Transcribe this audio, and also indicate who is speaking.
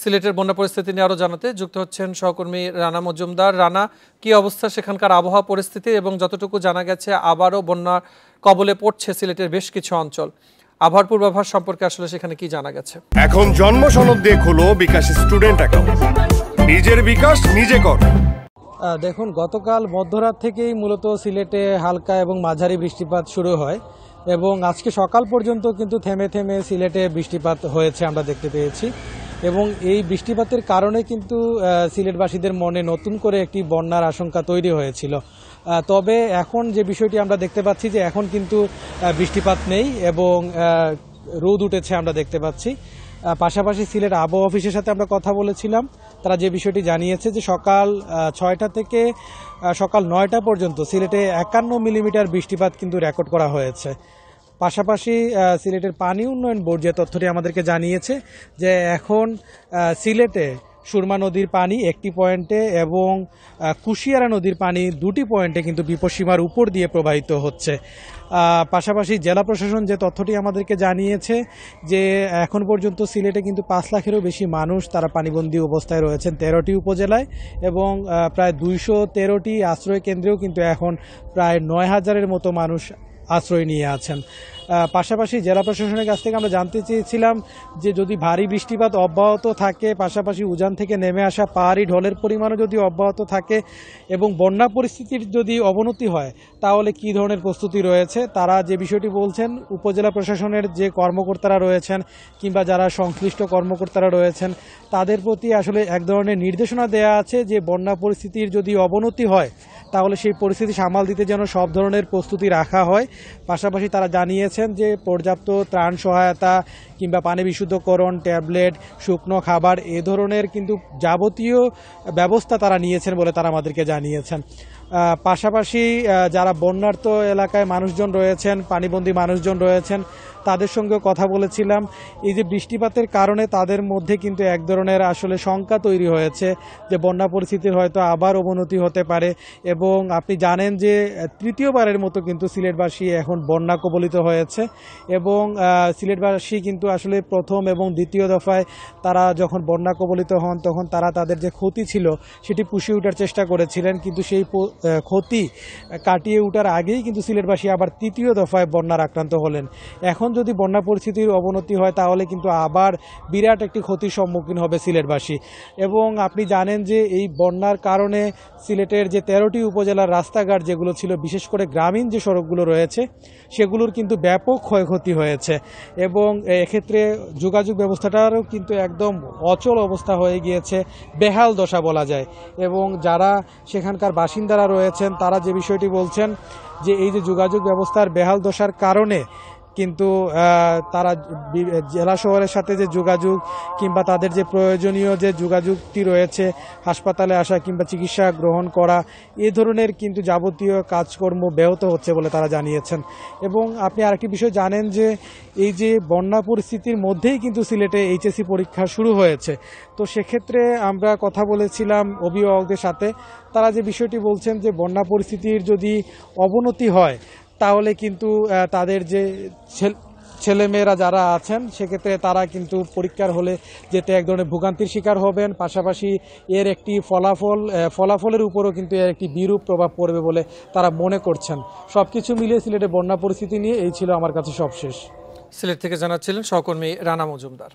Speaker 1: সিলেটের বন্যা পরিস্থিতি নিয়ে আরো জানাতে যুক্ত হচ্ছেন সহকর্মী রানা মজুমদার। রানা, কি অবস্থা সেখানকার আবহাওয়া পরিস্থিতি, এবং যতটুকু জানা গেছে আবারও বন্যার কবলে পড়ছে সিলেটের বেশ কিছু অঞ্চল। আবহাওয়ার পূর্বাভাস সম্পর্কে আসলে সেখানে কি জানা গেছে?
Speaker 2: এখন জন্ম সনদ দিয়ে খোলো বিকাশ স্টুডেন্ট অ্যাকাউন্ট, নিজের বিকাশ নিজে কর।
Speaker 3: দেখুন, গতকাল মধ্যরাত থেকেই মূলত সিলেটে হালকা এবং মাঝারি বৃষ্টিপাত শুরু হয় এবং আজকে সকাল পর্যন্ত কিন্তু থেমে থেমে সিলেটে বৃষ্টিপাত হয়েছে আমরা দেখতে পেয়েছি। এবং এই বৃষ্টিপাতের কারণে কিন্তু সিলেটবাসীদের মনে নতুন করে একটি বন্যার আশঙ্কা তৈরি হয়েছিল। তবে এখন যে বিষয়টি আমরা দেখতে পাচ্ছি যে এখন কিন্তু বৃষ্টিপাত নেই এবং রোদ উঠেছে আমরা দেখতে পাচ্ছি। পাশাপাশি সিলেট আবহাওয়া অফিসের সাথে আমরা কথা বলেছিলাম, তারা যে বিষয়টি জানিয়েছে যে সকাল 6টা থেকে সকাল 9টা পর্যন্ত সিলেটে 51 মিলিমিটার বৃষ্টিপাত কিন্তু রেকর্ড করা হয়েছে। পাশাপাশি সিলেটের পানি উন্নয়ন বোর্ড যে তথ্যটি আমাদেরকে জানিয়েছে যে এখন সিলেটে সুরমা নদীর পানি একটি পয়েন্টে এবং কুশিয়ারা নদীর পানি দুটি পয়েন্টে কিন্তু বিপদসীমার উপর দিয়ে প্রবাহিত হচ্ছে। পাশাপাশি জেলা প্রশাসন যে তথ্যটি আমাদেরকে জানিয়েছে যে এখন পর্যন্ত সিলেটে কিন্তু 5 লাখেরও বেশি মানুষ তারা পানিবন্দী অবস্থায় রয়েছেন 13টি উপজেলায় এবং প্রায় 213টি আশ্রয় কেন্দ্রেও কিন্তু এখন প্রায় 9,000-এর মতো মানুষ আশ্রয় নিয়ে আছেন। পাশাপাশি জেলা প্রশাসনের কাছ থেকে আমরা জানতে চেয়েছিলাম যে যদি ভারী বৃষ্টিপাত অব্যাহত থাকে, পাশাপাশি উজান থেকে নেমে আসা পাহাড়ি ঢলের পরিমাণও যদি অব্যাহত থাকে এবং বন্যা পরিস্থিতির যদি অবনতি হয় তাহলে কী ধরনের প্রস্তুতি রয়েছে। তারা যে বিষয়টি বলছেন, উপজেলা প্রশাসনের যে কর্মকর্তারা রয়েছেন কিংবা যারা সংশ্লিষ্ট কর্মকর্তারা রয়েছেন তাদের প্রতি আসলে এক ধরনের নির্দেশনা দেয়া আছে যে বন্যা পরিস্থিতির যদি অবনতি হয় তাহলে সেই পরিস্থিতি সামাল দিতে যেন সব ধরনের প্রস্তুতি রাখা হয়। পাশাপাশি তারা জানিয়েছেন যে পর্যাপ্ত ত্রাণ সহায়তা কিংবা পানি বিশুদ্ধকরণ, ট্যাবলেট, শুকনো খাবার এ ধরনের কিন্তু যাবতীয় ব্যবস্থা তারা নিয়েছেন বলে তারা আমাদেরকে জানিয়েছেন। পাশাপাশি যারা বন্যার্ত এলাকায় মানুষজন রয়েছেন, পানিবন্দী মানুষজন রয়েছেন, তাদের সঙ্গেও কথা বলেছিলাম। এই যে বৃষ্টিপাতের কারণে তাদের মধ্যে কিন্তু এক ধরনের আসলে শঙ্কা তৈরি হয়েছে যে বন্যা পরিস্থিতির হয়তো আবার অবনতি হতে পারে। এবং আপনি জানেন যে তৃতীয়বারের মতো কিন্তু সিলেটবাসী এখন বন্যা কবলিত হয়েছে এবং সিলেটবাসী কিন্তু আসলে প্রথম এবং দ্বিতীয় দফায় তারা যখন বন্যা কবলিত হন তখন তারা তাদের যে ক্ষতি ছিল সেটি পুষিয়ে ওঠার চেষ্টা করেছিলেন, কিন্তু সেই ক্ষতি কাটিয়ে ওঠার আগেই কিন্তু সিলেটবাসী আবার তৃতীয় দফায় বন্যার আক্রান্ত হলেন। এখন যদি বন্যা পরিস্থিতির অবনতি হয় তাহলে কিন্তু আবার বিরাট একটি ক্ষতির সম্মুখীন হবে সিলেটবাসী। এবং আপনি জানেন যে এই বন্যার কারণে সিলেটের যে 13টি উপজেলার রাস্তাঘাট যেগুলো ছিল, বিশেষ করে গ্রামীণ যে সড়কগুলো রয়েছে সেগুলোর কিন্তু ব্যাপক ক্ষয়ক্ষতি হয়েছে এবং এক্ষেত্রে যোগাযোগ ব্যবস্থাটারও কিন্তু একদম অচল অবস্থা হয়ে গিয়েছে, বেহাল দশা বলা যায়। এবং যারা সেখানকার বাসিন্দারা রয়েছেন তারা যে বিষয়টি বলছেন যে এই যে যোগাযোগ ব্যবস্থার বেহাল দশার কারণে কিন্তু তারা জেলা শহরের সাথে যে যোগাযোগ কিংবা তাদের যে প্রয়োজনীয় যে যোগাযোগটি রয়েছে, হাসপাতালে আসা কিংবা চিকিৎসা গ্রহণ করা, এ ধরনের কিন্তু যাবতীয় কাজকর্ম ব্যাহত হচ্ছে বলে তারা জানিয়েছেন। এবং আপনি আরেকটি বিষয় জানেন যে এই যে বন্যা পরিস্থিতির মধ্যেই কিন্তু সিলেটে এইচএসসি পরীক্ষা শুরু হয়েছে। তো সেক্ষেত্রে আমরা কথা বলেছিলাম অভিভাবকদের সাথে, তারা যে বিষয়টি বলছেন যে বন্যা পরিস্থিতির যদি অবনতি হয় তাহলে কিন্তু তাদের যে ছেলেমেয়েরা যারা আছেন সেক্ষেত্রে তারা কিন্তু পরীক্ষার হলে যেতে এক ধরনের ভোগান্তির শিকার হবেন। পাশাপাশি এর একটি ফলাফলের উপরও কিন্তু এর একটি বিরূপ প্রভাব পড়বে বলে তারা মনে করছেন। সবকিছু মিলিয়ে সিলেটে বন্যা পরিস্থিতি নিয়ে এই ছিল আমার কাছে সবশেষ।
Speaker 1: সিলেট থেকে জানাচ্ছিলেন সহকর্মী রানা মজুমদার।